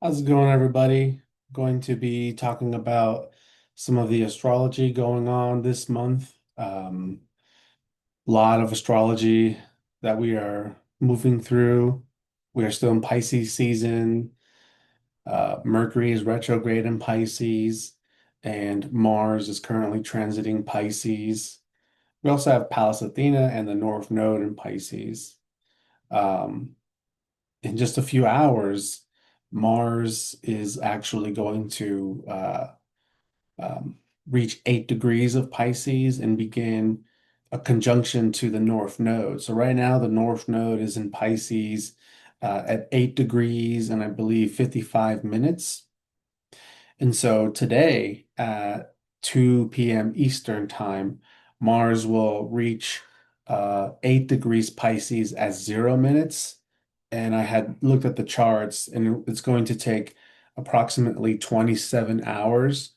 How's it going, everybody? Going to be talking about some of the astrology going on this month. A lot of astrology that we are moving through. We are still in Pisces season. Mercury is retrograde in Pisces, and Mars is currently transiting Pisces. We also have Pallas Athena and the North Node in Pisces. Um, in just a few hours, Mars is actually going to um, reach 8 degrees of Pisces and begin a conjunction to the North Node. So right now, the North Node is in Pisces at 8 degrees and I believe 55 minutes. And so today at 2 p.m. Eastern time, Mars will reach 8 degrees Pisces at 0 minutes. And I had looked at the charts, and it's going to take approximately 27 hours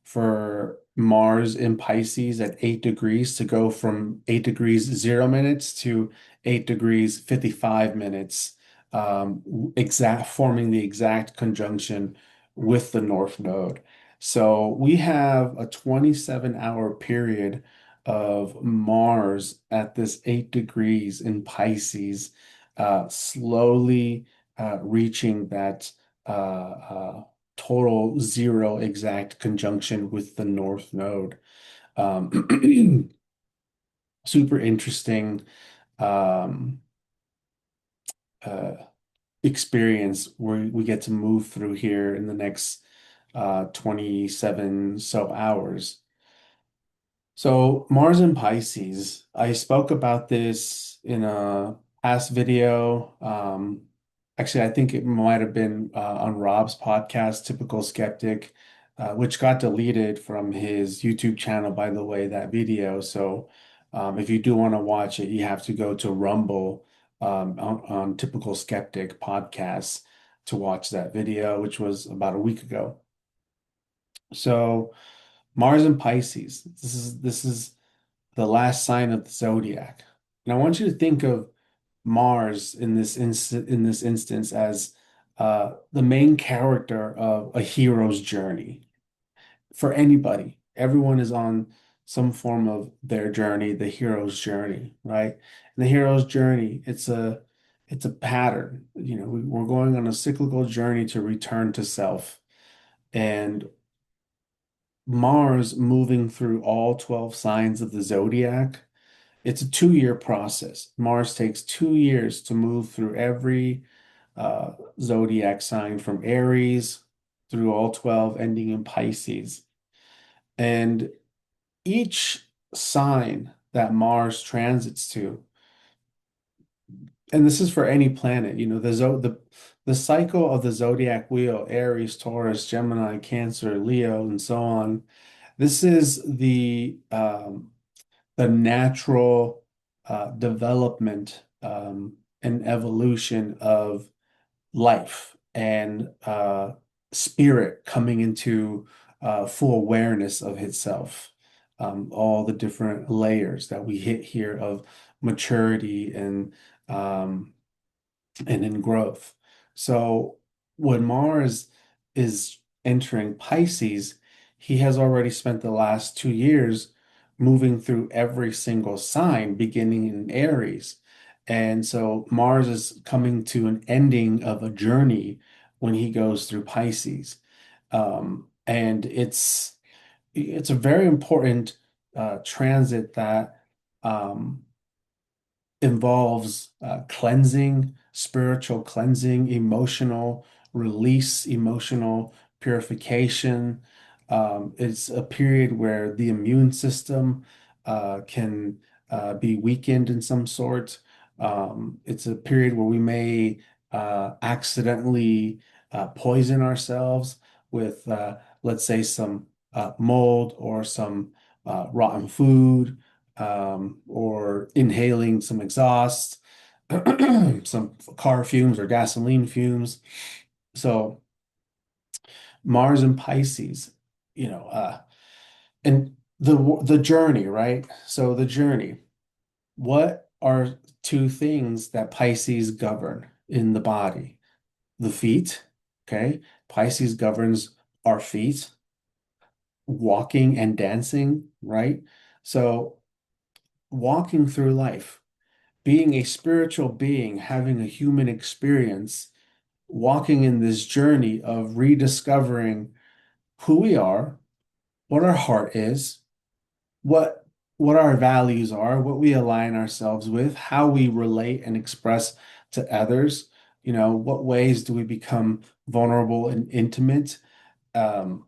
for Mars in Pisces at 8 degrees to go from 8 degrees 0 minutes to 8 degrees 55 minutes, exact forming the exact conjunction with the North Node. So we have a 27-hour period of Mars at this 8 degrees in Pisces, slowly reaching that total zero exact conjunction with the North Node. Um, Super interesting um, uh, experience where we get to move through here in the next 27 so hours. So Mars and Pisces, I spoke about this in a past video. Actually, I think it might have been on Rob's podcast, Typical Skeptic, which got deleted from his YouTube channel, by the way, that video. So if you do want to watch it, you have to go to Rumble on Typical Skeptic podcast to watch that video, which was about a week ago. So Mars and Pisces. This is the last sign of the zodiac. And I want you to think of Mars in this instance as the main character of a hero's journey for anybody. Everyone is on some form of their journey, the hero's journey, right? And the hero's journey, it's a pattern. We're going on a cyclical journey to return to self. And Mars moving through all 12 signs of the zodiac, it's a 2 year process. Mars takes 2 years to move through every zodiac sign from Aries through all 12, ending in Pisces. And each sign that Mars transits to, and this is for any planet, the cycle of the zodiac wheel, Aries, Taurus, Gemini, Cancer, Leo, and so on. This is the natural development and evolution of life and spirit coming into full awareness of itself. All the different layers that we hit here of maturity um, and in growth. So when Mars is entering Pisces, he has already spent the last 2 years moving through every single sign, beginning in Aries. And so Mars is coming to an ending of a journey when he goes through Pisces. And it's a very important transit that involves cleansing, spiritual cleansing, emotional release, emotional purification. It's a period where the immune system can be weakened in some sort. It's a period where we may accidentally poison ourselves with, let's say, some mold or some rotten food, or inhaling some exhaust, some car fumes or gasoline fumes. So Mars and Pisces, you know, and the journey, right? So the journey. What are two things that Pisces govern in the body? The feet Okay. Pisces governs our feet, walking and dancing, right? So walking through life, being a spiritual being, having a human experience, walking in this journey of rediscovering who we are, what our heart is, what what our values are, what we align ourselves with, how we relate and express to others, what ways do we become vulnerable and intimate, um,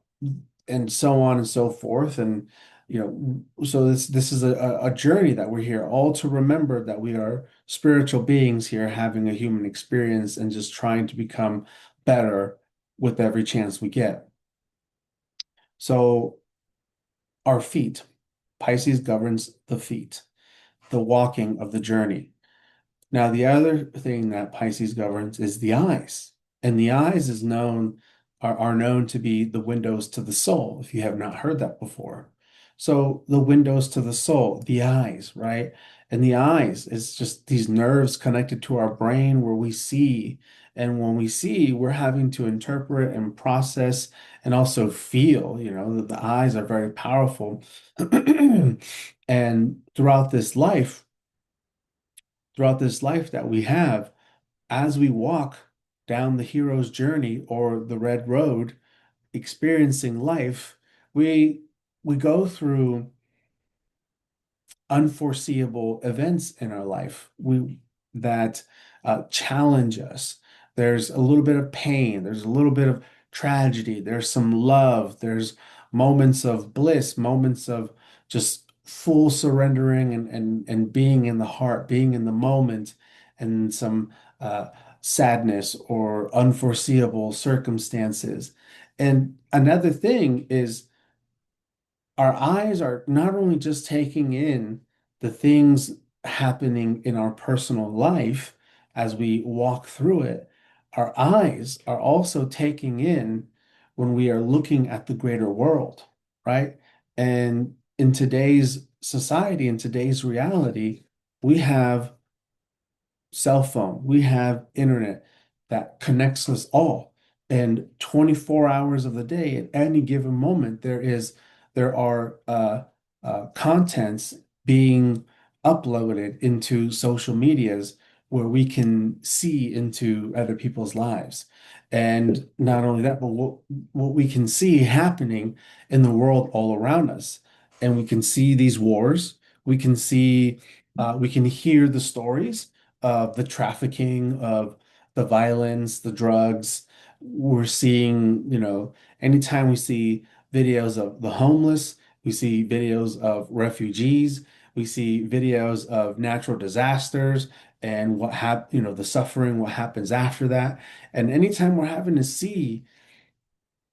and so on and so forth. And so this is a journey that we're here all to remember that we are spiritual beings here having a human experience and just trying to become better with every chance we get. So our feet, Pisces governs the feet, the walking of the journey. Now, the other thing that Pisces governs is the eyes. And the eyes are known to be the windows to the soul, if you have not heard that before. So the windows to the soul, the eyes, right? And the eyes is just these nerves connected to our brain where we see. And when we see, we're having to interpret and process and also feel, that the eyes are very powerful. And throughout this life that we have, as we walk down the hero's journey or the red road, experiencing life, we we go through unforeseeable events in our life that challenge us. There's a little bit of pain, there's a little bit of tragedy, there's some love, there's moments of bliss, moments of just full surrendering and being in the heart, being in the moment, and some uh, sadness or unforeseeable circumstances. And another thing is our eyes are not only just taking in the things happening in our personal life as we walk through it, our eyes are also taking in when we are looking at the greater world, right? And in today's society, in today's reality, we have cell phone, we have internet that connects us all. And 24 hours of the day, at any given moment, there are contents being uploaded into social medias where we can see into other people's lives. And not only that, but what we can see happening in the world all around us. And we can see these wars, we can hear the stories of the trafficking, of the violence, the drugs. We're seeing, anytime we see videos of the homeless, we see videos of refugees, we see videos of natural disasters and the suffering, what happens after that. And anytime we're having to see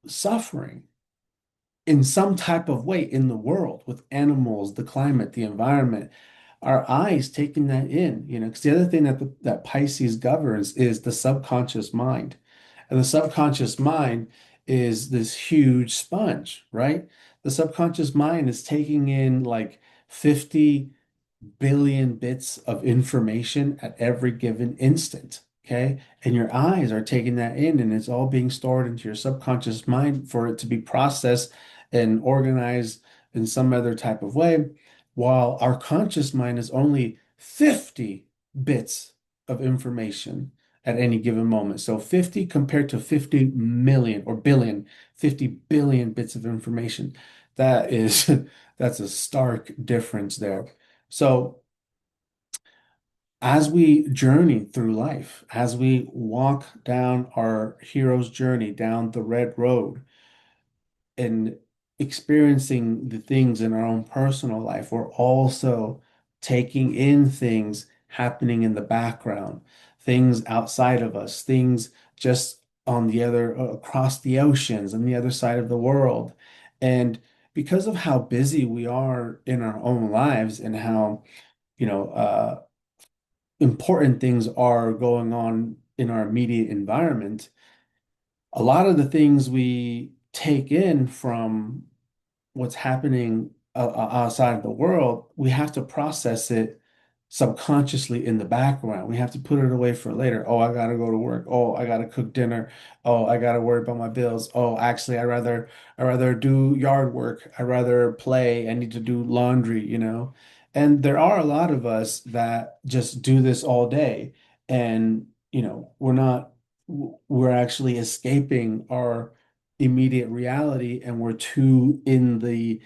suffering in some type of way in the world with animals, the climate, the environment, our eyes taking that in, because the other thing that Pisces governs is the subconscious mind. And the subconscious mind is this huge sponge, right? The subconscious mind is taking in like 50 billion bits of information at every given instant. Okay. And your eyes are taking that in and it's all being stored into your subconscious mind for it to be processed and organized in some other type of way, while our conscious mind is only 50 bits of information at any given moment. So 50 compared to 50 million or billion, 50 billion bits of information. That is, that's a stark difference there. So, as we journey through life, as we walk down our hero's journey down the red road and experiencing the things in our own personal life, we're also taking in things happening in the background, things outside of us, things just on the other, across the oceans, on the other side of the world. And because of how busy we are in our own lives and how important things are going on in our immediate environment, a lot of the things we take in from what's happening outside of the world, we have to process it subconsciously in the background. We have to put it away for later. Oh, I gotta go to work. Oh, I gotta cook dinner. Oh, I gotta worry about my bills. Oh, actually, I rather do yard work. I rather play. I need to do laundry, you know. And there are a lot of us that just do this all day. And, we're actually escaping our immediate reality, and we're too in the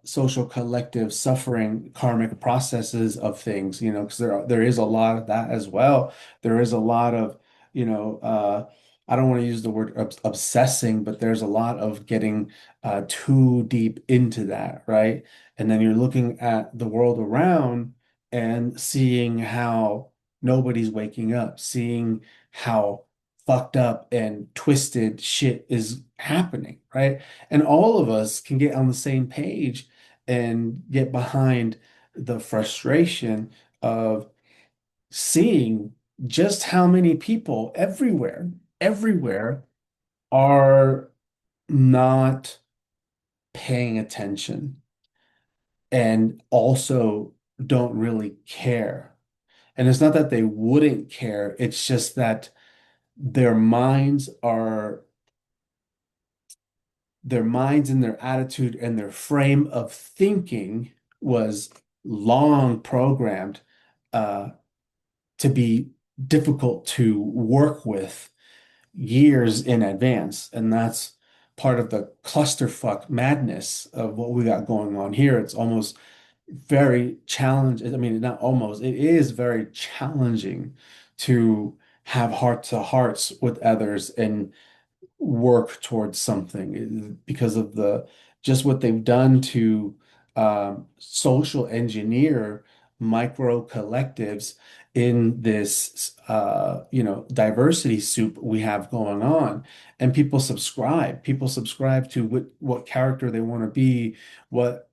social collective suffering karmic processes of things, because there is a lot of that as well. There is a lot of, you know, I don't want to use the word obsessing, but there's a lot of getting too deep into that, right? And then you're looking at the world around and seeing how nobody's waking up, seeing how fucked up and twisted shit is happening, right? And all of us can get on the same page and get behind the frustration of seeing just how many people everywhere are not paying attention and also don't really care. And it's not that they wouldn't care, it's just that their minds are their minds and their attitude and their frame of thinking was long programmed uh, to be difficult to work with years in advance. And that's part of the clusterfuck madness of what we got going on here. It's almost very challenging. I mean, not almost, it is very challenging to have heart to hearts with others and work towards something because of the just what they've done to social engineer micro collectives in this diversity soup we have going on. And people subscribe to what character they want to be, what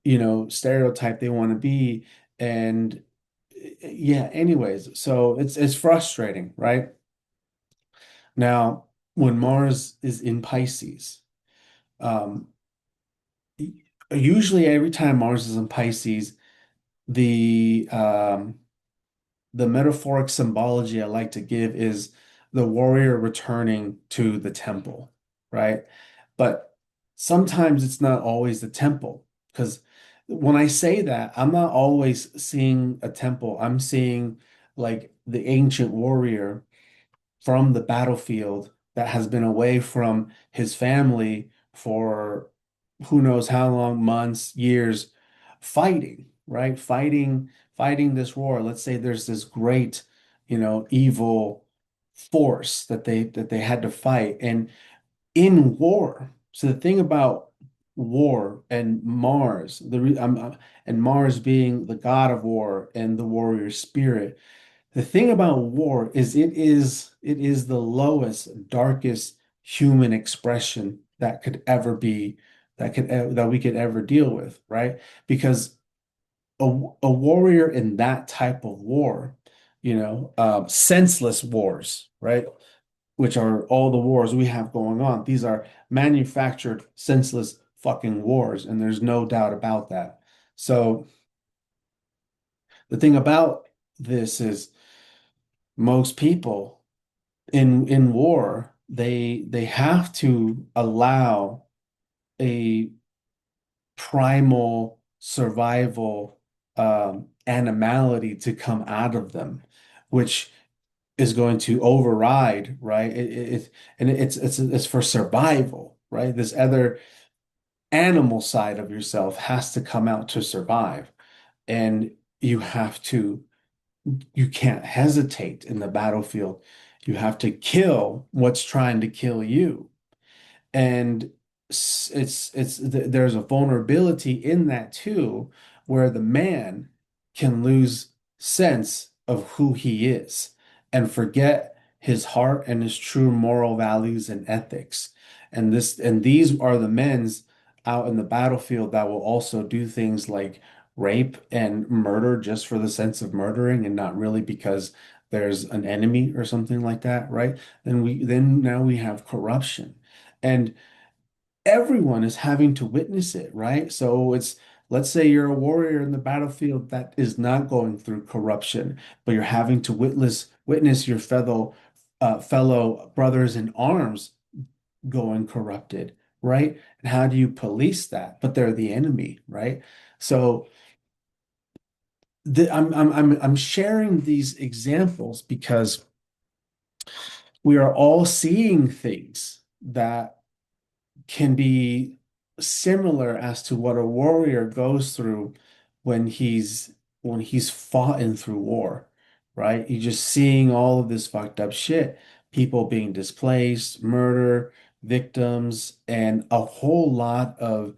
stereotype they want to be. And yeah, anyways, so it's frustrating, right? Now, when Mars is in Pisces, um, usually every time Mars is in Pisces, the um, the metaphoric symbology I like to give is the warrior returning to the temple, right? But sometimes it's not always the temple, because when I say that, I'm not always seeing a temple. I'm seeing like the ancient warrior from the battlefield that has been away from his family for who knows how long, months, years, fighting, right? Fighting this war. Let's say there's this great, evil force that they had to fight. And in war, so the thing about war and Mars, and Mars being the god of war and the warrior spirit, the thing about war is it is the lowest, darkest human expression that could ever be that we could ever deal with, right? Because a warrior in that type of war, senseless wars, right? Which are all the wars we have going on. These are manufactured, senseless fucking wars, and there's no doubt about that. So the thing about this is most people in war, they have to allow a primal survival animality to come out of them, which is going to override, right? And it's for survival, right? This other animal side of yourself has to come out to survive, and you can't hesitate in the battlefield. You have to kill what's trying to kill you. And there's a vulnerability in that too, where the man can lose sense of who he is and forget his heart and his true moral values and ethics. And these are the men's out in the battlefield that will also do things like rape and murder just for the sense of murdering and not really because there's an enemy or something like that, right? Then now we have corruption. And everyone is having to witness it, right? So it's Let's say you're a warrior in the battlefield that is not going through corruption, but you're having to witness your fellow brothers in arms going corrupted, right? And how do you police that? But they're the enemy, right? So I'm sharing these examples because we are all seeing things that can be similar as to what a warrior goes through when he's fought in through war, right? You're just seeing all of this fucked up shit, people being displaced, murder, victims, and a whole lot of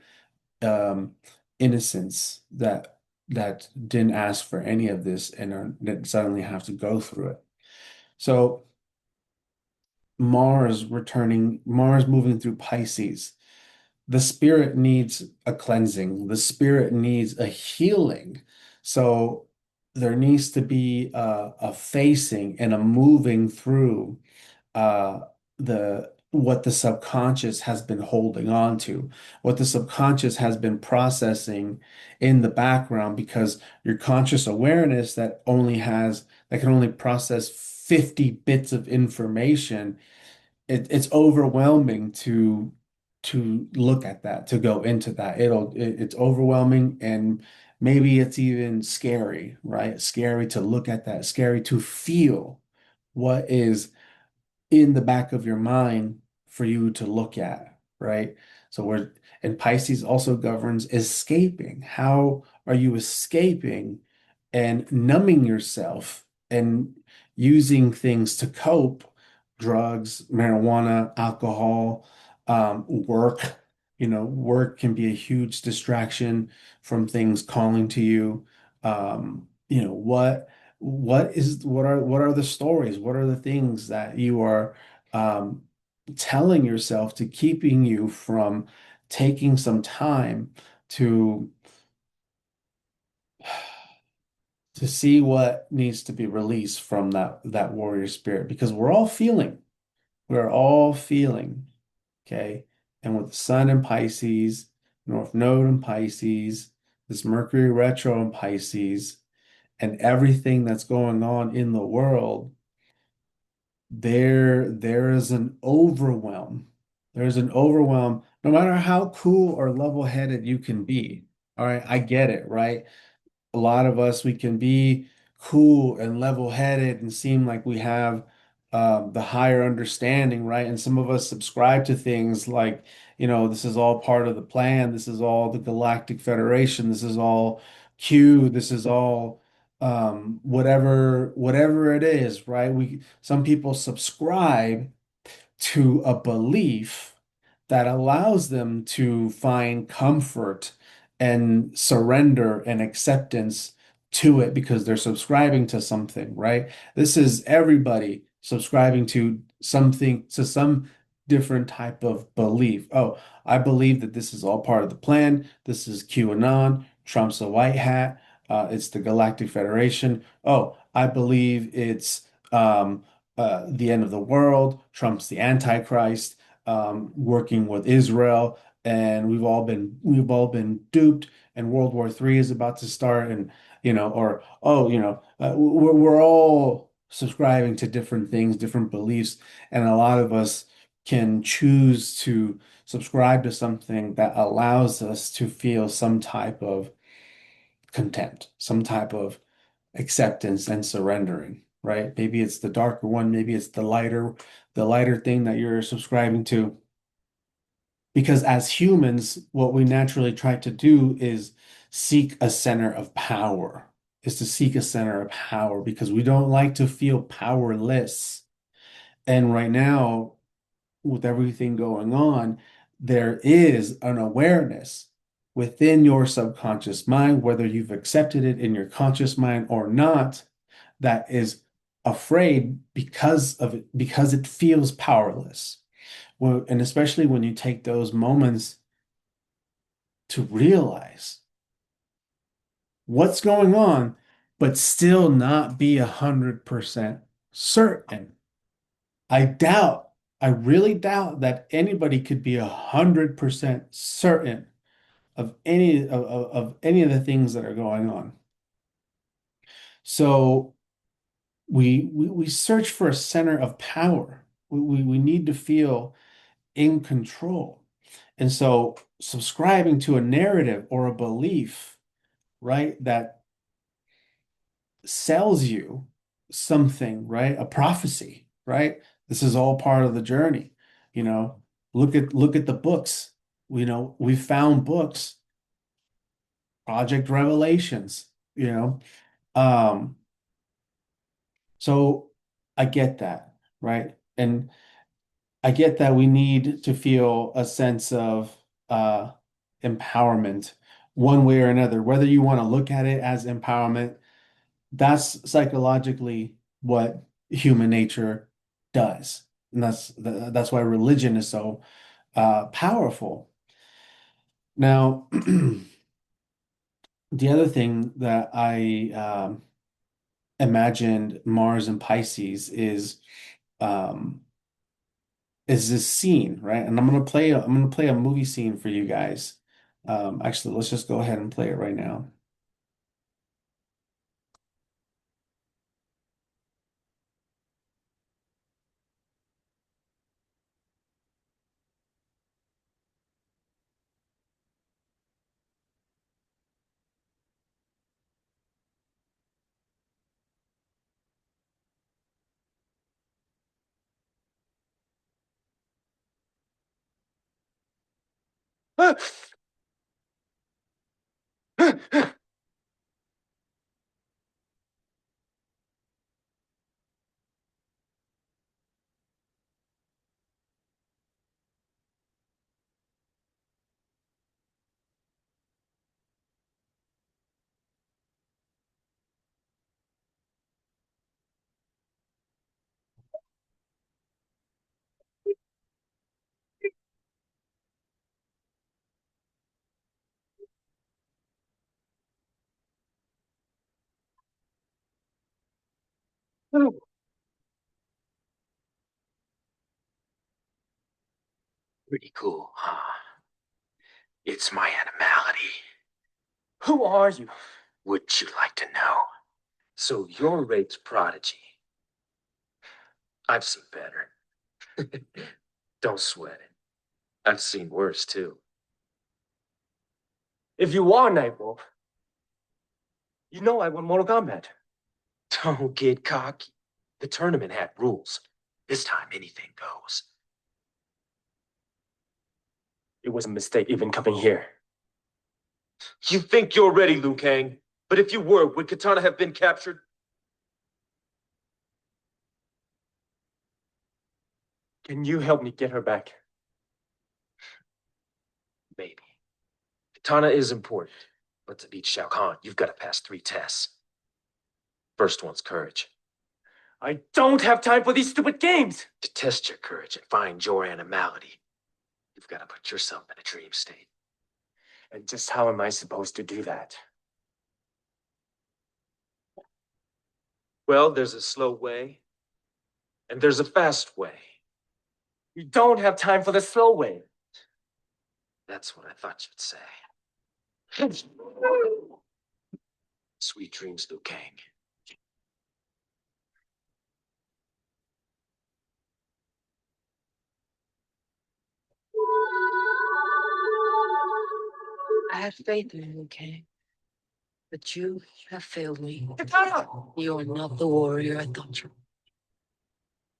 um, innocents that didn't ask for any of this and that suddenly have to go through it. So Mars moving through Pisces. The spirit needs a cleansing. The spirit needs a healing. So there needs to be a facing and a moving through uh, the what the subconscious has been holding on to, what the subconscious has been processing in the background, because your conscious awareness that can only process 50 bits of information, it's overwhelming to look at that, to go into that. It's overwhelming, and maybe it's even scary, right? Scary to look at that, scary to feel what is in the back of your mind for you to look at, right? So we're and Pisces also governs escaping. How are you escaping and numbing yourself and using things to cope? Drugs, marijuana, alcohol, work. Work can be a huge distraction from things calling to you. What are the stories? What are the things that you are um, telling yourself to keeping you from taking some time to to see what needs to be released from that warrior spirit? Because we're all feeling, okay? And with the sun in Pisces, North Node in Pisces, this Mercury retro in Pisces, and everything that's going on in the world, there is an overwhelm. There's an overwhelm, no matter how cool or level-headed you can be. All right, I get it, right? A lot of us, we can be cool and level-headed and seem like we have the higher understanding, right? And some of us subscribe to things like, this is all part of the plan. This is all the Galactic Federation. This is all Q. This is all whatever it is, right? Some people subscribe to a belief that allows them to find comfort and surrender and acceptance to it because they're subscribing to something, right? This is everybody subscribing to something, to some different type of belief. Oh, I believe that this is all part of the plan. This is QAnon. Trump's a white hat. It's the Galactic Federation. Oh, I believe it's the end of the world. Trump's the Antichrist, working with Israel, and we've all been duped. And World War III is about to start, and or oh, we're all subscribing to different things, different beliefs, and a lot of us can choose to subscribe to something that allows us to feel some type of content, some type of acceptance and surrendering, right? Maybe it's the darker one, maybe it's the lighter thing that you're subscribing to. Because as humans, what we naturally try to do is seek a center of power, is to seek a center of power because we don't like to feel powerless. And right now, with everything going on, there is an awareness within your subconscious mind, whether you've accepted it in your conscious mind or not, that is afraid because it feels powerless. Well, and especially when you take those moments to realize what's going on, but still not be 100% certain. I really doubt that anybody could be 100% certain of any of the things that are going on. So we search for a center of power. We need to feel in control. And so subscribing to a narrative or a belief, right, that sells you something, right? A prophecy, right? This is all part of the journey. You know, look at the books. We found books, Project Revelations, you know. Um, so I get that, right? And I get that we need to feel a sense of uh empowerment one way or another, whether you want to look at it as empowerment. That's psychologically what human nature does. And that's why religion is so powerful. Now, the other thing that I imagined Mars and Pisces um, is this scene, right? And I'm gonna play a movie scene for you guys. Actually, let's just go ahead and play it right now. Pretty cool, huh? It's my animality. Who are you? Would you like to know? So you're Rape's prodigy. I've seen better. Don't sweat it. I've seen worse, too. If you are Nightwolf, you know I won Mortal Kombat. Don't get cocky. The tournament had rules. This time, anything goes. It was a mistake even coming here. You think you're ready, Liu Kang? But if you were, would Katana have been captured? Can you help me get her back? Maybe. Katana is important, but to beat Shao Kahn, you've got to pass 3 tests. First one's courage. I don't have time for these stupid games! To test your courage and find your animality, you've got to put yourself in a dream state. And just how am I supposed to do that? Well, there's a slow way, and there's a fast way. We don't have time for the slow way. That's what I thought you'd say. Sweet dreams, Liu Kang. I have faith in you, Kang, but you have failed me. Katana! You are not the warrior I thought you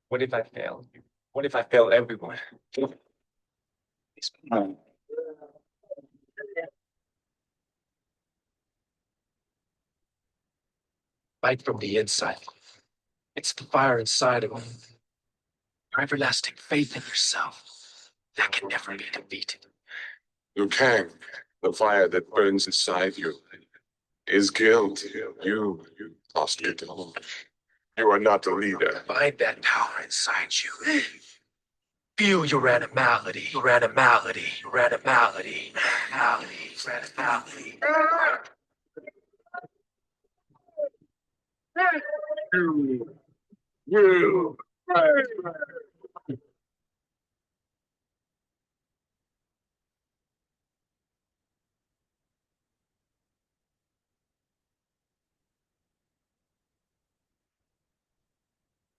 What if I fail? What if I fail everyone? Fight from the inside. It's the fire inside of you. Your everlasting faith in yourself. That can never be defeated. You can. The fire that burns inside you is guilt. You lost it all. You are not a leader. Find that power inside you. Feel your animality. Your animality. Your animality. Animality. Your animality. You.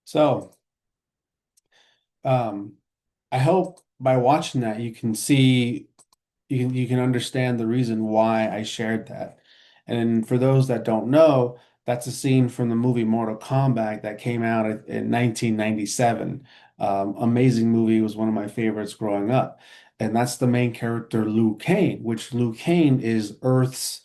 So, um, I hope by watching that you can see you can understand the reason why I shared that. And for those that don't know, that's a scene from the movie Mortal Kombat that came out in 1997. Amazing movie, was one of my favorites growing up. And that's the main character, Liu Kang, which Liu Kang is Earth's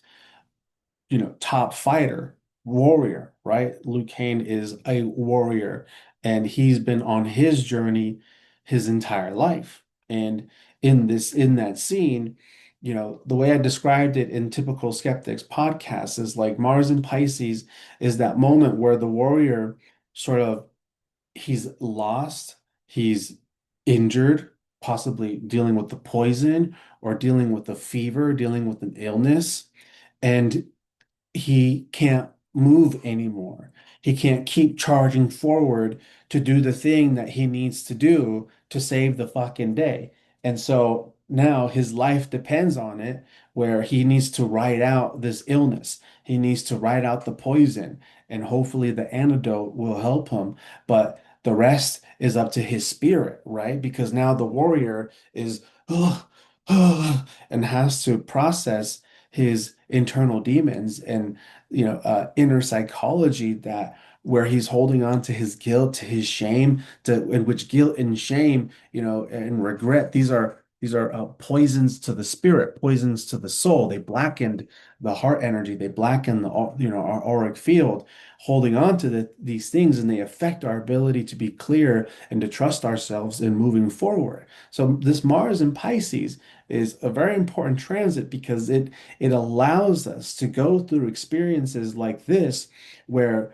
top fighter, warrior, right? Liu Kang is a warrior, and he's been on his journey his entire life. And in that scene, the way I described it in typical skeptics podcasts is like Mars and Pisces is that moment where the warrior sort of he's lost, he's injured, possibly dealing with the poison or dealing with a fever, dealing with an illness. And he can't move anymore. He can't keep charging forward to do the thing that he needs to do to save the fucking day. And so now his life depends on it, where he needs to ride out this illness. He needs to ride out the poison, and hopefully the antidote will help him. But the rest is up to his spirit, right? Because now the warrior is, and has to process his internal demons and inner psychology, that where he's holding on to his guilt, to his shame, to in which guilt and shame, and regret, these are poisons to the spirit, poisons to the soul. They blackened the heart energy, they blacken our auric field, holding on to these things, and they affect our ability to be clear and to trust ourselves in moving forward. So this Mars in Pisces is a very important transit because it allows us to go through experiences like this where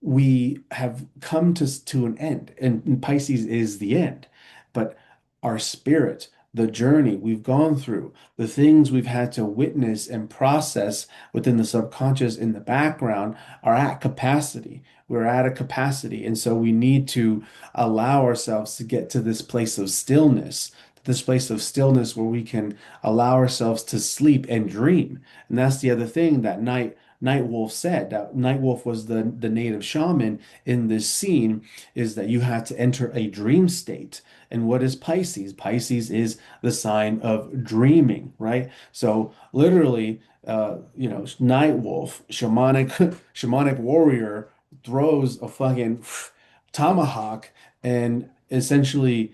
we have come to an end, and Pisces is the end. But our spirit, the journey we've gone through, the things we've had to witness and process within the subconscious in the background are at capacity. We're at a capacity. And so we need to allow ourselves to get to this place of stillness, where we can allow ourselves to sleep and dream. And that's the other thing that Night Wolf said. That Night Wolf was the native shaman in this scene, is that you had to enter a dream state. And what is Pisces? Pisces is the sign of dreaming, right? So literally, Night Wolf, shamanic warrior, throws a fucking tomahawk and essentially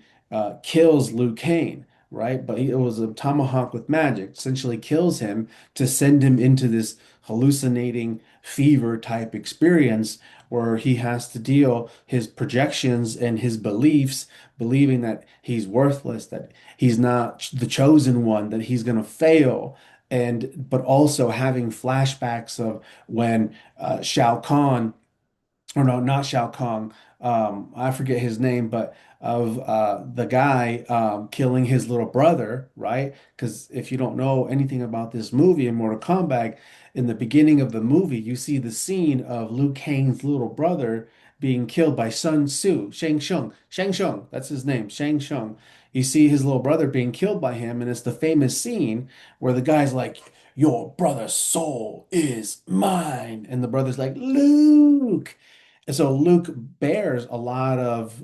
kills Liu Kang, right? But it was a tomahawk with magic, essentially kills him to send him into this hallucinating fever type experience where he has to deal his projections and his beliefs, believing that he's worthless, that he's not the chosen one, that he's going to fail. And but also having flashbacks of when Shao Kahn, or no, not Shao Kahn. I forget his name, but of the guy killing his little brother, right? Because if you don't know anything about this movie in Mortal Kombat, in the beginning of the movie, you see the scene of Liu Kang's little brother being killed by Sun Tzu, Shang Shung, that's his name, Shang Shung. You see his little brother being killed by him, and it's the famous scene where the guy's like, "Your brother's soul is mine," and the brother's like, "Luke." And so Luke bears a lot of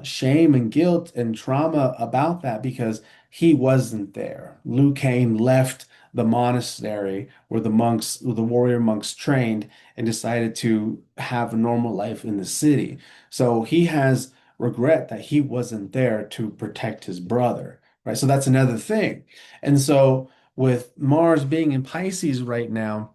shame and guilt and trauma about that because he wasn't there. Luke Kane left the monastery where the warrior monks trained, and decided to have a normal life in the city. So he has regret that he wasn't there to protect his brother, right? So that's another thing. And so with Mars being in Pisces right now,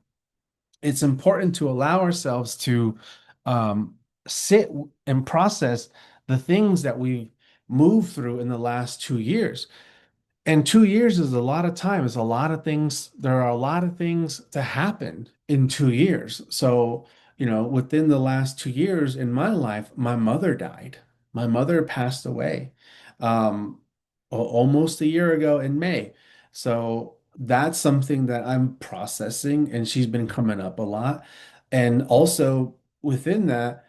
it's important to allow ourselves to um, sit and process the things that we've moved through in the last 2 years. And 2 years is a lot of time. It's a lot of things. There are a lot of things to happen in 2 years. So, within the last 2 years in my life, my mother died. My mother passed away almost a year ago in May. So that's something that I'm processing, and she's been coming up a lot. And also within that,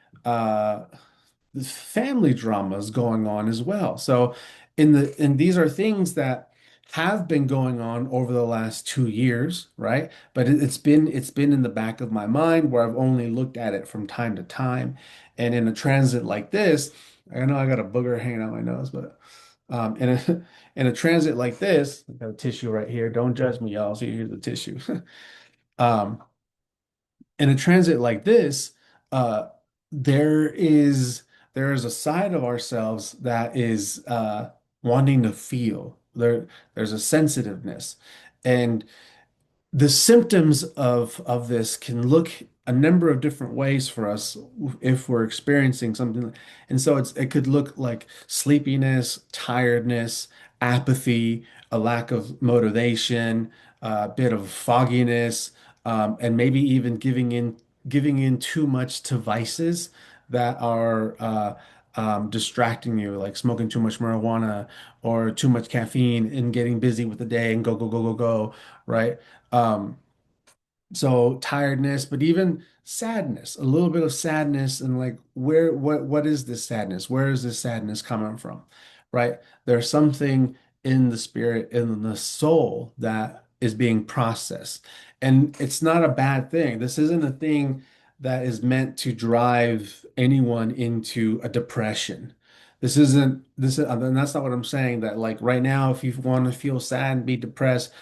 this family drama is going on as well. So and these are things that have been going on over the last 2 years, right? But it's been in the back of my mind where I've only looked at it from time to time. And in a transit like this, I know I got a booger hanging out my nose, but in a in a transit like this, I got a tissue right here. Don't judge me, y'all. See, here's the tissue. Um, in a transit like this, uh, there is there is a side of ourselves that is wanting to feel. There's a sensitiveness, and the symptoms of this can look a number of different ways for us if we're experiencing something. And so it could look like sleepiness, tiredness, apathy, a lack of motivation, a bit of fogginess, and maybe even giving in too much to vices that are distracting you, like smoking too much marijuana or too much caffeine and getting busy with the day and go, go, go, go, go, right? Um, so tiredness, but even sadness, a little bit of sadness, and like what is this sadness? Where is this sadness coming from? Right? There's something in the spirit, in the soul that is being processed. And it's not a bad thing. This isn't a thing that is meant to drive anyone into a depression. And that's not what I'm saying, that like right now, if you want to feel sad and be depressed,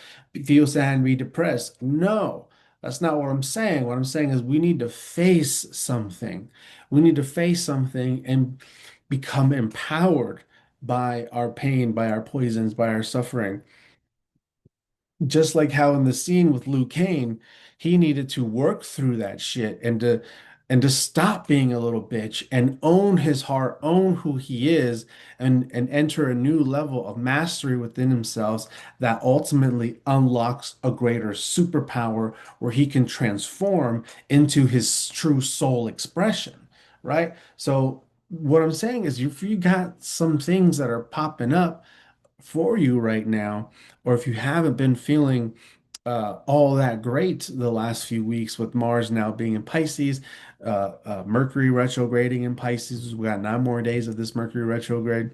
feel sad and be depressed. No. That's not what I'm saying. What I'm saying is we need to face something. We need to face something and become empowered by our pain, by our poisons, by our suffering. Just like how in the scene with Liu Kane, he needed to work through that shit and to stop being a little bitch and own his heart, own who he is, and enter a new level of mastery within himself that ultimately unlocks a greater superpower where he can transform into his true soul expression, right? So what I'm saying is if you got some things that are popping up for you right now, or if you haven't been feeling all that great the last few weeks with Mars now being in Pisces, Mercury retrograding in Pisces. We got 9 more days of this Mercury retrograde.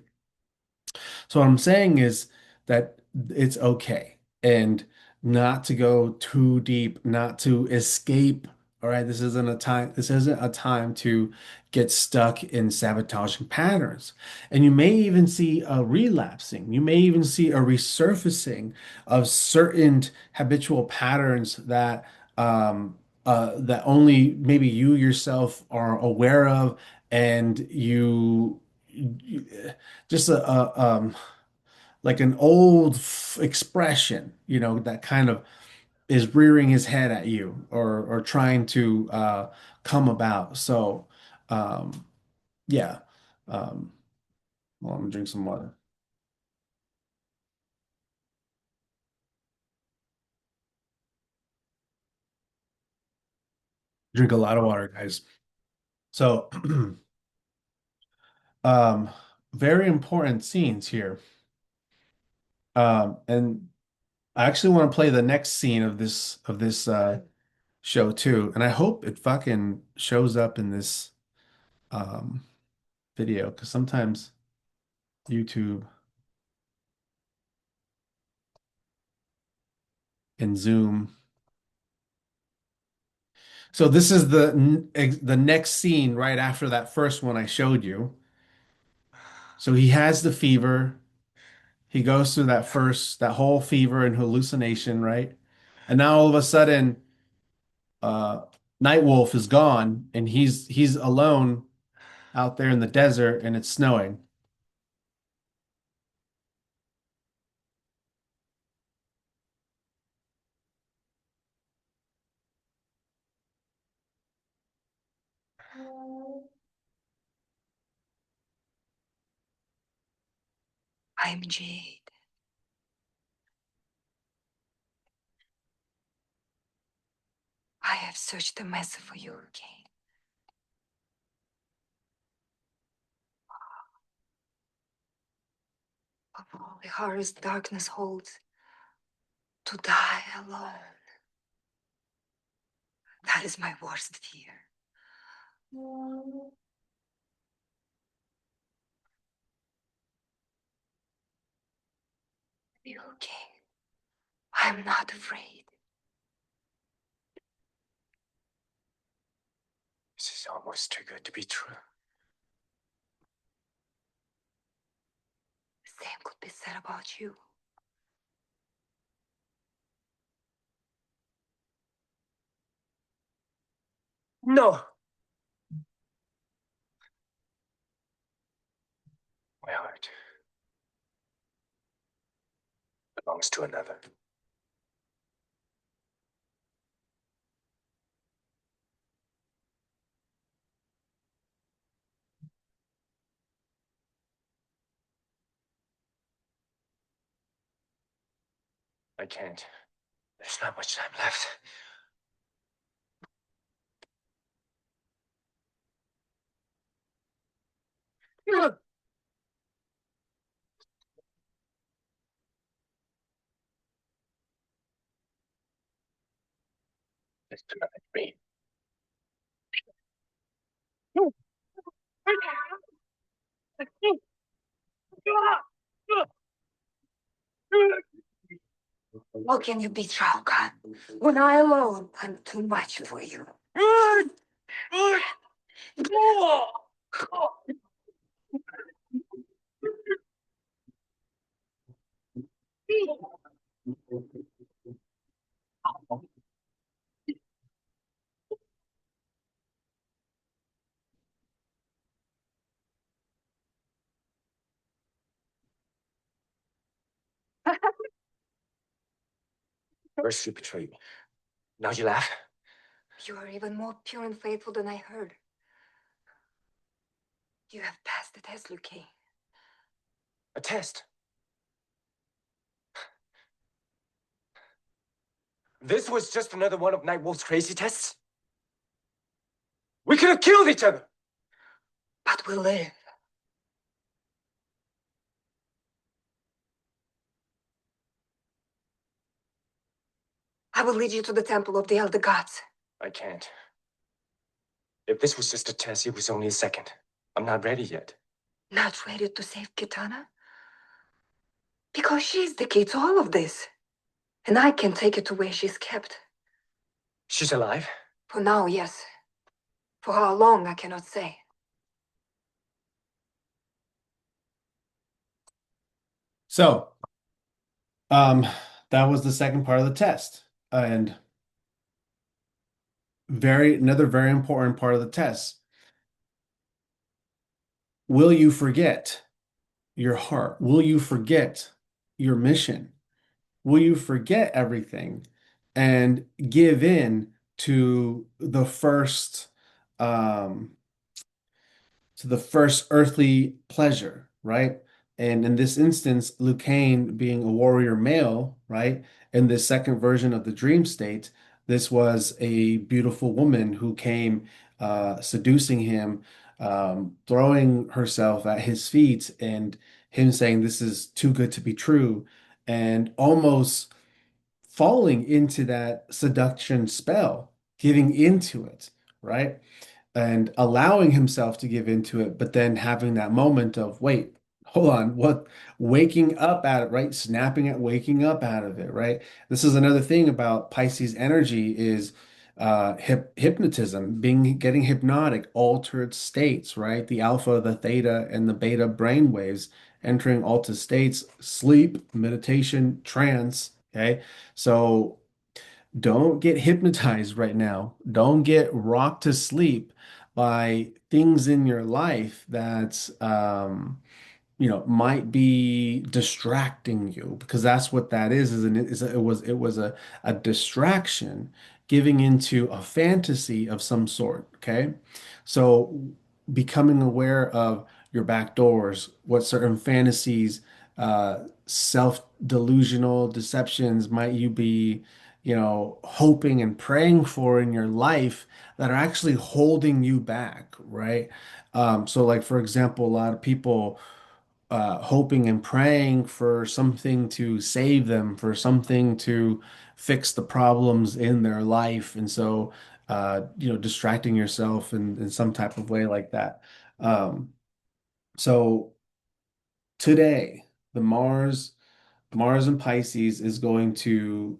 So what I'm saying is that it's okay and not to go too deep, not to escape. All right, this isn't a time to get stuck in sabotaging patterns. And you may even see a relapsing. You may even see a resurfacing of certain habitual patterns that only maybe you yourself are aware of, and you just like an old expression, that kind of is rearing his head at you or trying to come about. So, um, yeah. Um, well, I'm gonna drink some water. Drink a lot of water, guys. So, um, very important scenes here. And I actually want to play the next scene of this show too, and I hope it fucking shows up in this um video because sometimes YouTube and Zoom. So this is the next scene right after that first one I showed you. So he has the fever. He goes through that whole fever and hallucination, right? And now all of a sudden, uh, Nightwolf is gone and he's alone out there in the desert and it's snowing. I'm Jade. I have searched the mess for you, Kane. Of all the horrors darkness holds, to die alone. That is my worst fear. You, Kane. I'm not afraid. This is almost too good to be true. The same could be said about you. No. My heart belongs to another. I can't. There's not much time left. It's another dream. How can you be Shao Kahn when I alone am too much for you? First you betrayed me. Now you laugh? You are even more pure and faithful than I heard. You have passed the test, Liu Kang. A test. This was just another one of Nightwolf's crazy tests? We could have killed each other! But we live. I will lead you to the temple of the elder gods. I can't. If this was just a test, it was only a second. I'm not ready yet. Not ready to save Kitana? Because she's the key to all of this. And I can take her to where she's kept. She's alive? For now, yes. For how long, I cannot say. So, um, that was the second part of the test. And another very important part of the test. Will you forget your heart? Will you forget your mission? Will you forget everything and give in to um, the first earthly pleasure, right? And in this instance, Liu Kang being a warrior male, right? In this second version of the dream state, this was a beautiful woman who came seducing him, throwing herself at his feet, and him saying, "This is too good to be true," and almost falling into that seduction spell, giving into it, right? And allowing himself to give into it, but then having that moment of, wait, hold on, what, waking up at it, right? Snapping at waking up out of it, right? This is another thing about Pisces energy is hypnotism, getting hypnotic, altered states, right? The alpha, the theta, and the beta brain waves entering altered states, sleep, meditation, trance, okay? So don't get hypnotized right now. Don't get rocked to sleep by things in your life that might be distracting you, because that's what that is it was a distraction giving into a fantasy of some sort. Okay, so becoming aware of your back doors, what certain fantasies, self-delusional deceptions might you be, hoping and praying for in your life that are actually holding you back, right? So like for example, a lot of people hoping and praying for something to save them, for something to fix the problems in their life. And so, distracting yourself in some type of way like that. So today, the Mars Mars in Pisces is going to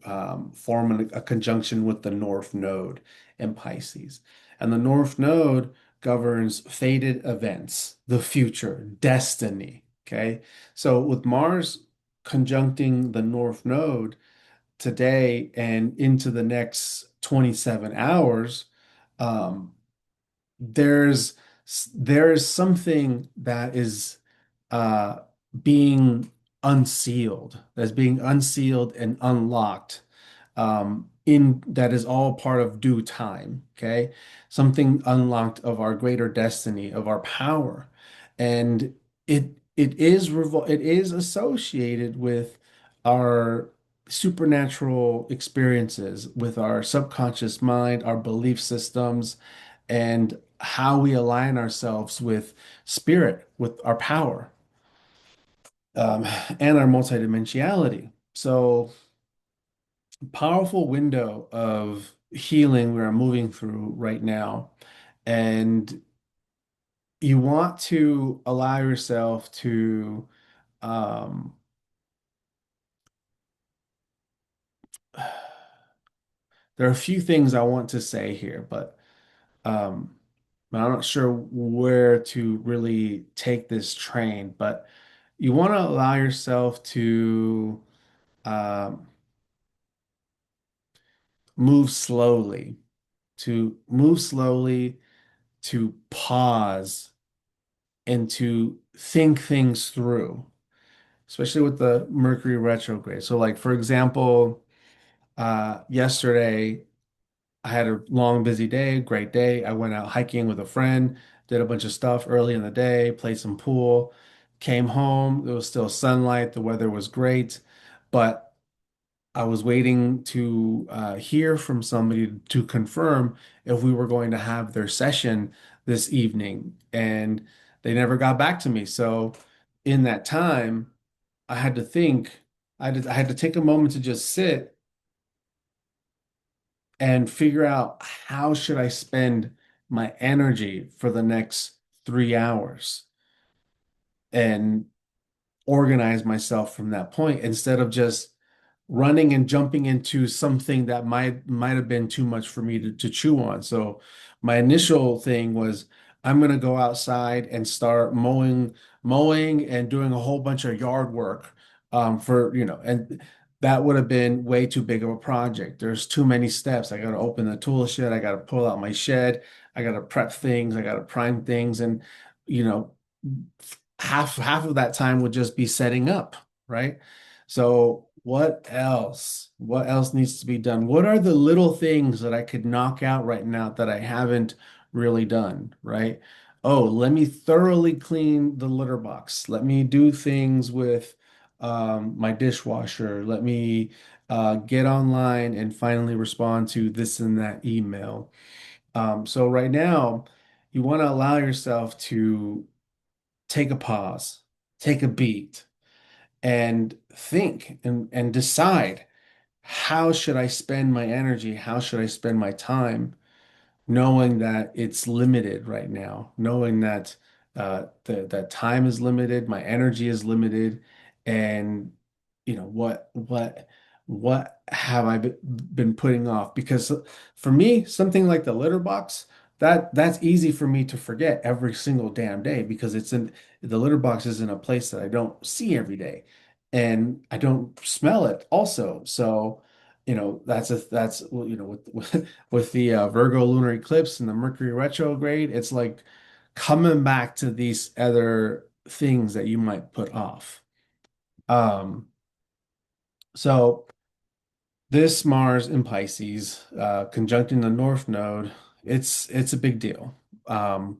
form a conjunction with the North Node in Pisces. And the North Node governs fated events, the future, destiny. Okay. So with Mars conjuncting the North Node today and into the next 27 hours, um, there's there's something that is uh being that's being unsealed and unlocked in that is all part of due time. Okay, something unlocked of our greater destiny, of our power. And it is associated with our supernatural experiences, with our subconscious mind, our belief systems, and how we align ourselves with spirit, with our power, um, and our multidimensionality. So, powerful window of healing we are moving through right now. And you want to allow yourself to, um, there are a few things I want to say here, um, but I'm not sure where to really take this train. But you want to allow yourself to um, move slowly, move slowly, to pause and to think things through, especially with the Mercury retrograde. So, like for example, yesterday I had a long, busy day, great day. I went out hiking with a friend, did a bunch of stuff early in the day, played some pool, came home. There was still sunlight, the weather was great, but I was waiting to hear from somebody to confirm if we were going to have their session this evening, and they never got back to me. So, in that time, I had to think. I had to take a moment to just sit and figure out how should I spend my energy for the next 3 hours, and organize myself from that point instead of just running and jumping into something that might have been too much for me to chew on. So my initial thing was I'm gonna go outside and start mowing and doing a whole bunch of yard work for and that would have been way too big of a project. There's too many steps. I gotta open the tool shed, I gotta pull out my shed, I gotta prep things, I gotta prime things, and you know half of that time would just be setting up, right? So what else? What else needs to be done? What are the little things that I could knock out right now that I haven't really done, right? Oh, let me thoroughly clean the litter box. Let me do things with my dishwasher. Let me get online and finally respond to this and that email. So right now, you want to allow yourself to take a pause, take a beat, and think and decide, how should I spend my energy? How should I spend my time? Knowing that it's limited right now, knowing that that time is limited, my energy is limited, and what have I been putting off? Because for me, something like the litter box, that's easy for me to forget every single damn day because the litter box is in a place that I don't see every day, and I don't smell it also. So, that's well, with the Virgo lunar eclipse and the Mercury retrograde, it's like coming back to these other things that you might put off. Um, so this Mars in Pisces, conjuncting the North Node, it's a big deal. Um,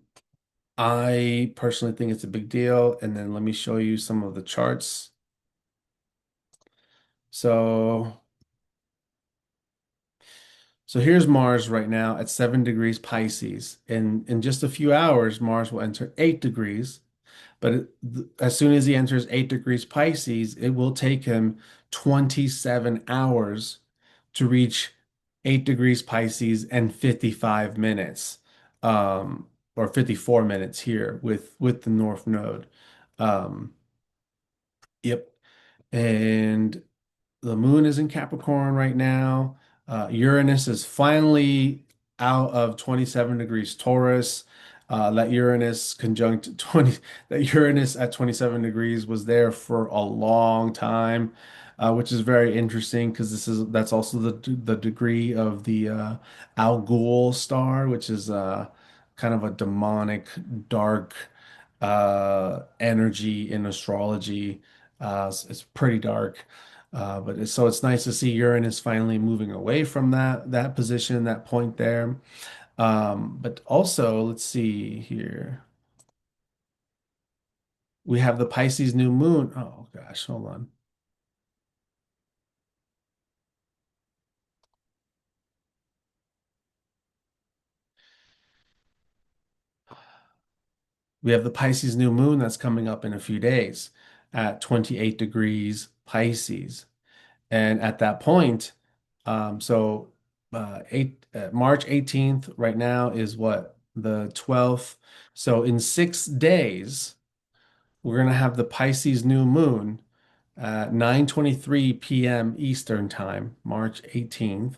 I personally think it's a big deal, and then let me show you some of the charts. So So here's Mars right now at 7 degrees Pisces. In just a few hours, Mars will enter 8 degrees. But as soon as he enters 8 degrees Pisces, it will take him 27 hours to reach 8 degrees Pisces and 55 minutes, or 54 minutes here with the North Node. Um, yep. And the moon is in Capricorn right now. Uranus is finally out of 27 degrees Taurus. That Uranus conjunct 20, that Uranus at 27 degrees was there for a long time, which is very interesting because that's also the degree of the Al Ghul star, which is kind of a demonic, dark energy in astrology. It's pretty dark. So it's nice to see Uranus finally moving away from that position, that point there. But also, let's see here. We have the Pisces new moon. Oh gosh, hold on. We have the Pisces new moon that's coming up in a few days at 28 degrees Pisces. And at that point, so March 18th right now is what? The 12th. So in 6 days, we're going to have the Pisces new moon at 9:23 p.m. Eastern time, March 18th.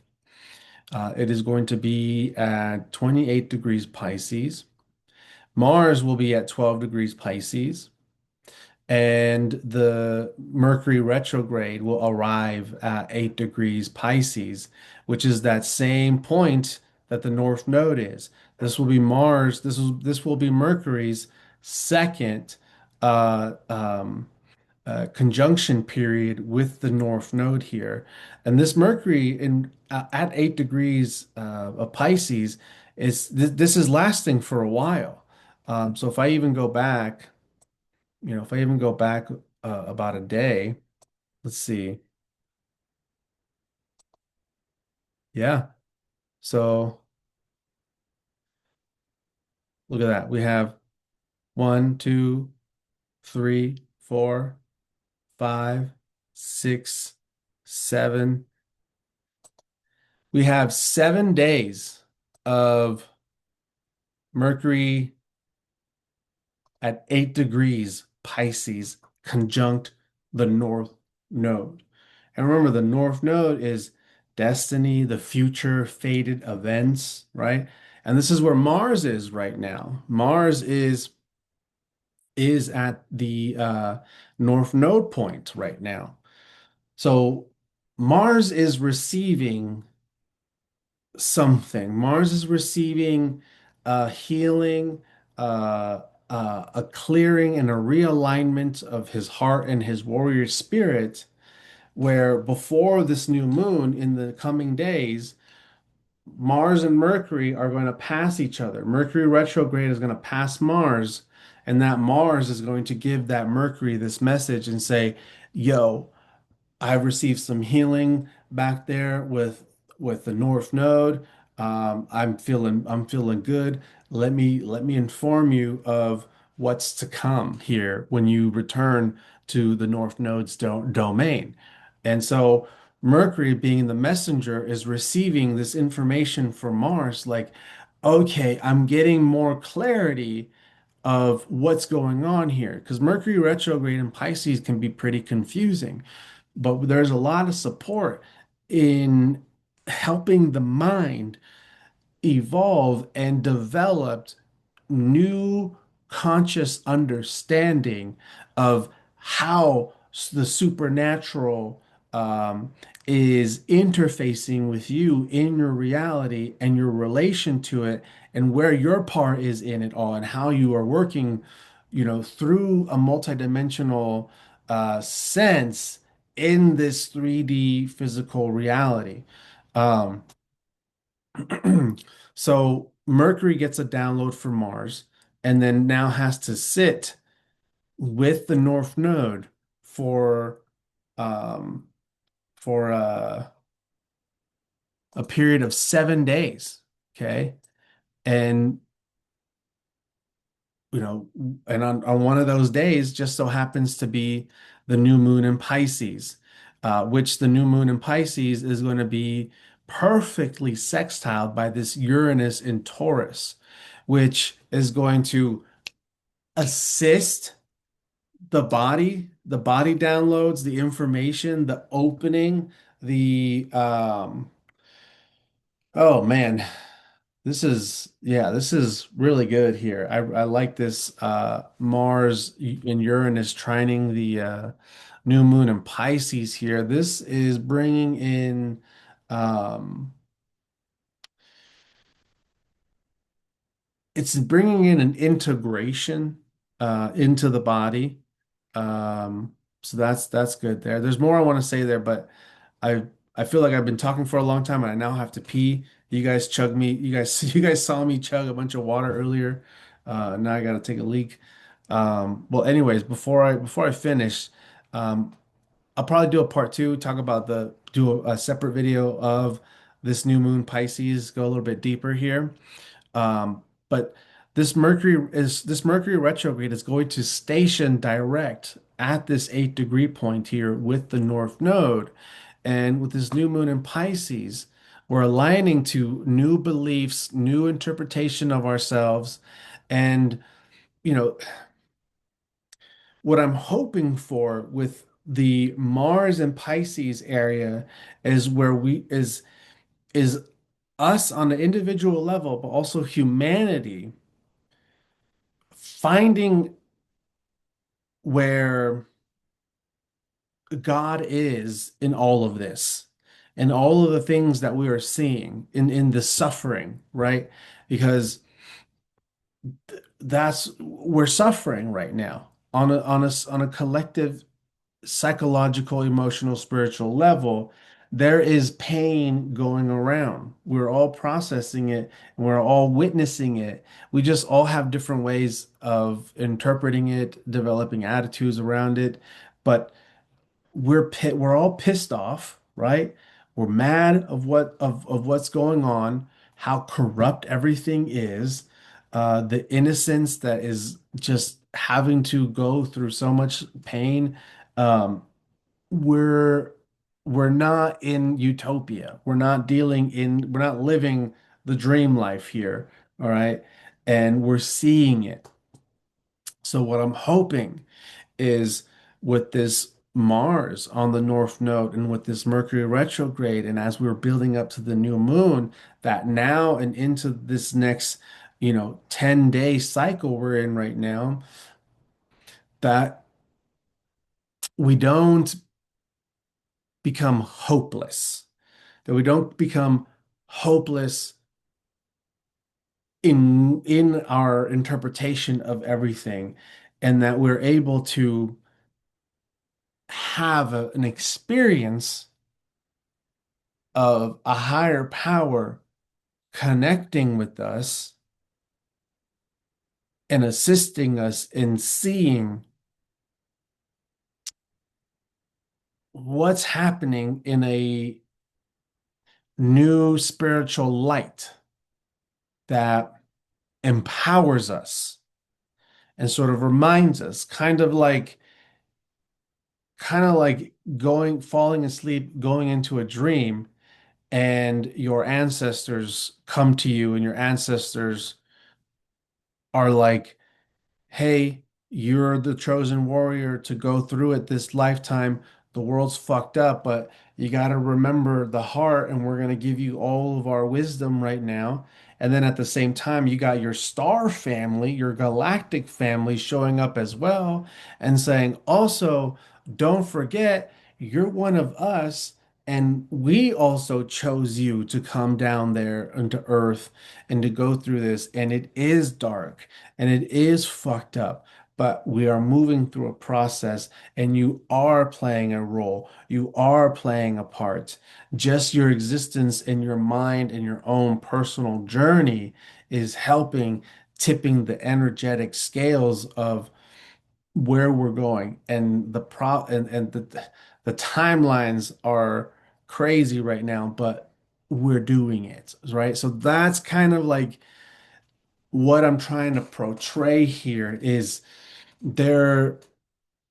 It is going to be at 28 degrees Pisces. Mars will be at 12 degrees Pisces. And the Mercury retrograde will arrive at 8 degrees Pisces, which is that same point that the North Node is. This will be Mars, this will be Mercury's second uh, um, conjunction period with the North Node here. And this Mercury in at 8 degrees of Pisces this is lasting for a while. So if I even go back, if I even go back about a day, let's see. Yeah. So look at that. We have 1, 2, 3, 4, 5, 6, 7. We have 7 days of Mercury at 8 degrees Pisces conjunct the North Node. And remember, the North Node is destiny, the future, fated events, right? And this is where Mars is right now. Mars is at the North Node point right now. So Mars is receiving something. Mars is receiving healing, uh, a clearing, and a realignment of his heart and his warrior spirit. Where before this new moon in the coming days, Mars and Mercury are going to pass each other. Mercury retrograde is going to pass Mars, and that Mars is going to give that Mercury this message and say, yo, I've received some healing back there with the North Node. I'm feeling good. Let me inform you of what's to come here when you return to the North Node's domain. And so Mercury, being the messenger, is receiving this information from Mars, like, okay, I'm getting more clarity of what's going on here. Because Mercury retrograde in Pisces can be pretty confusing, but there's a lot of support in helping the mind evolve and develop new conscious understanding of how the supernatural is interfacing with you in your reality and your relation to it and where your part is in it all and how you are working, through a multidimensional sense in this 3D physical reality. Um, so Mercury gets a download from Mars and then now has to sit with the North Node for um for a period of 7 days. Okay. And and on one of those days just so happens to be the new moon in Pisces, which the new moon in Pisces is going to be perfectly sextiled by this Uranus in Taurus, which is going to assist the body the body downloads, the information, the opening, the oh man, this is really good here. I like this Mars and Uranus trining the new moon in Pisces here. This is bringing in um it's bringing in an integration into the body. So that's good there. There's more I want to say there, but I I feel like I've been talking for a long time and I now have to pee. You guys you guys saw me chug a bunch of water earlier. Now I gotta take a leak. Well, anyways, before I finish, um, I'll probably do a part two, talk about do a separate video of this new moon Pisces, go a little bit deeper here. But this Mercury retrograde is going to station direct at this 8-degree point here with the North Node. And with this new moon in Pisces, we're aligning to new beliefs, new interpretation of ourselves. And, you know, what I'm hoping for with the Mars and Pisces area is where is us on an individual level, but also humanity finding where God is in all of this and all of the things that we are seeing in the suffering, right? Because that's we're suffering right now on a collective psychological, emotional, spiritual level. There is pain going around. We're all processing it and we're all witnessing it. We just all have different ways of interpreting it, developing attitudes around it. But we're all pissed off, right? We're mad of what's going on, how corrupt everything is, the innocence that is just having to go through so much pain. Um, we're we're not in utopia. We're not living the dream life here, all right? And we're seeing it. So what I'm hoping is with this Mars on the North Node and with this Mercury retrograde, and as we're building up to the new moon, that now and into this next, 10-day cycle we're in right now, that we don't become hopeless, that we don't become hopeless in our interpretation of everything, and that we're able to have an experience of a higher power connecting with us and assisting us in seeing what's happening in a new spiritual light that empowers us and sort of reminds us, kind of like falling asleep, going into a dream, and your ancestors come to you, and your ancestors are like, hey, you're the chosen warrior to go through it this lifetime. The world's fucked up, but you got to remember the heart, and we're going to give you all of our wisdom right now. And then at the same time, you got your star family, your galactic family showing up as well and saying, also, don't forget, you're one of us. And we also chose you to come down there into Earth and to go through this. And it is dark and it is fucked up, but we are moving through a process and you are playing a role. You are playing a part. Just your existence in your mind and your own personal journey is helping tipping the energetic scales of where we're going. And the timelines are crazy right now, but we're doing it, right? So that's kind of like what I'm trying to portray here is there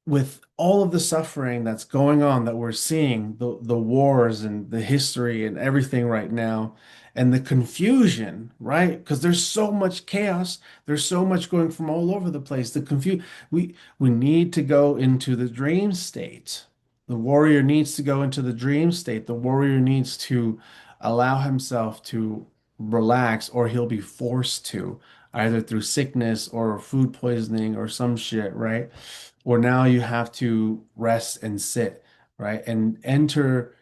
with all of the suffering that's going on that we're seeing, the wars and the history and everything right now, and the confusion, right? Because there's so much chaos, there's so much going from all over the place. We need to go into the dream state. The warrior needs to go into the dream state. The warrior needs to allow himself to relax, or he'll be forced to, either through sickness or food poisoning or some shit, right? Or now you have to rest and sit, right? And enter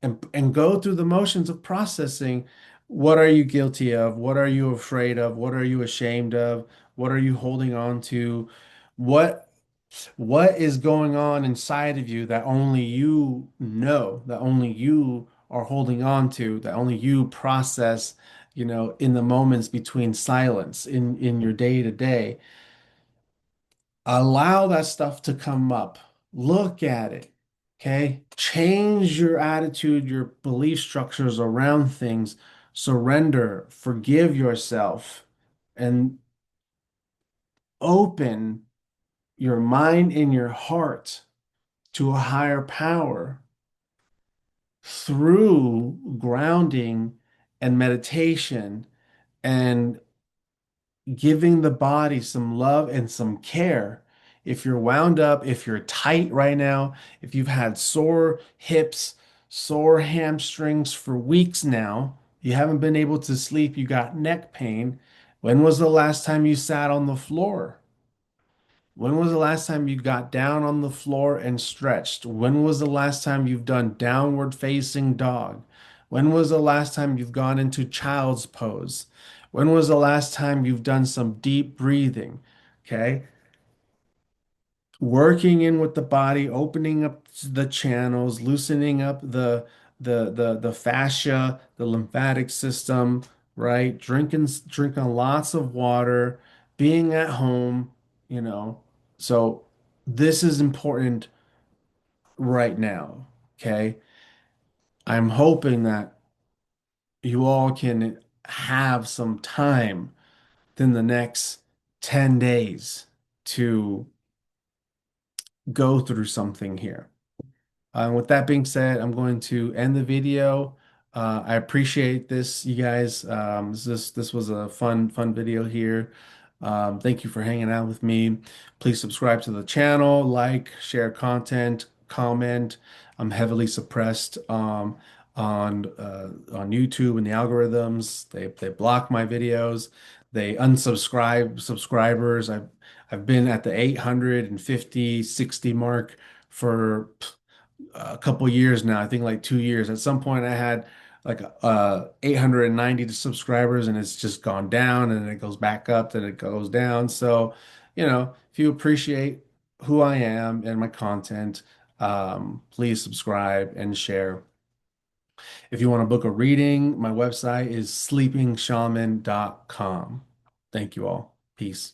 and go through the motions of processing. What are you guilty of? What are you afraid of? What are you ashamed of? What are you holding on to? What what is going on inside of you that only you know, that only you are holding on to, that only you process, in the moments between silence in your day to day? Allow that stuff to come up. Look at it. Okay. Change your attitude, your belief structures around things. Surrender, forgive yourself, and open your mind and your heart to a higher power through grounding and meditation and giving the body some love and some care. If you're wound up, if you're tight right now, if you've had sore hips, sore hamstrings for weeks now, you haven't been able to sleep, you got neck pain. When was the last time you sat on the floor? When was the last time you got down on the floor and stretched? When was the last time you've done downward facing dog? When was the last time you've gone into child's pose? When was the last time you've done some deep breathing? Okay. Working in with the body, opening up the channels, loosening up the fascia, the lymphatic system, right? Drinking lots of water, being at home, you know. So this is important right now, okay? I'm hoping that you all can have some time in the next 10 days to go through something here. With that being said, I'm going to end the video. I appreciate this, you guys. This was a fun video here. Thank you for hanging out with me. Please subscribe to the channel, like, share content, comment. I'm heavily suppressed on YouTube and the algorithms. They block my videos. They unsubscribe subscribers. I've been at the 850, 60 mark for a couple years now. I think like 2 years. At some point, I had like 890 subscribers, and it's just gone down, and it goes back up, then it goes down. So, if you appreciate who I am and my content, please subscribe and share. If you want to book a reading, my website is sleepingshaman.com. Thank you all. Peace.